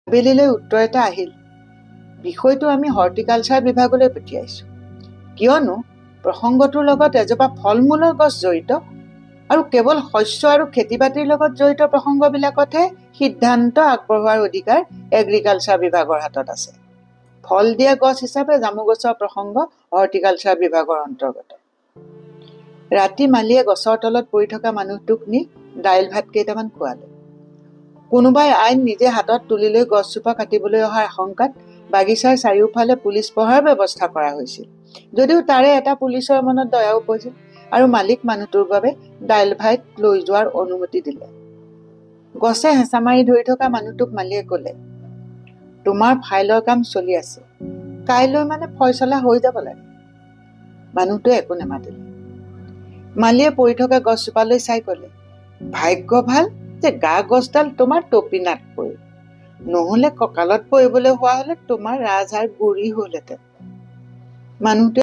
আবেলিলৈ উত্তৰ এটা আহিল। বিষয়টো আমি হৰ্টিকালচাৰ বিভাগলৈ পঠিয়াইছোঁ, কিয়নো প্ৰসংগটোৰ লগত এজোপা ফল মূলৰ গছ জড়িত আৰু কেৱল শস্য আৰু খেতি বাতিৰ লগত জড়িত প্ৰসংগবিলাকতহে সিদ্ধান্ত আগবঢ়োৱাৰ অধিকাৰ এগ্ৰিকালচাৰ বিভাগৰ হাতত আছে। ফল দিয়া গছ হিচাপে জামু গছৰ প্ৰসংগ হৰ্টিকালচাৰ বিভাগৰ অন্তৰ্গত। ৰাতি মালিয়ে গছৰ তলত পৰি থকা মানুহটোক নি দাইল ভাত কেইটামান খোৱালে। কোনোবাই আইন নিজে হাতত তুলি লৈ গছজোপা কাটিবলৈ অহাৰ আশংকাত বাগিচাৰ চাৰিওফালে পুলিচ পহৰাৰ ব্যৱস্থা কৰা হৈছিল, যদিও তাৰে এটা পুলিচৰ মনত দয়া উপজিল আৰু মালিক মানুহটোৰ বাবে দাইল ভাত লৈ যোৱাৰ অনুমতি দিলে। গছে হেঁচা মাৰি ধৰি থকা মানুহটোক মালিয়ে ক'লে, তোমাৰ ফাইলৰ কাম চলি আছে, কাইলৈ মানে ফয়চলা হৈ যাব লাগে। মানুহটোৱে একো নেমাতিলে। মালিয়ে পৰি থকা গছজোপালৈ চাই ক'লে, ভাগ্য ভাল যে গা গছডাল তোমাৰ টপিনাত পৰিল, নহ'লে কঁকালত পৰিবলৈ হোৱা হ'লে তোমাৰ ৰাজহাড় গুৰি হ'লহেঁতেন। মানুহটোৱে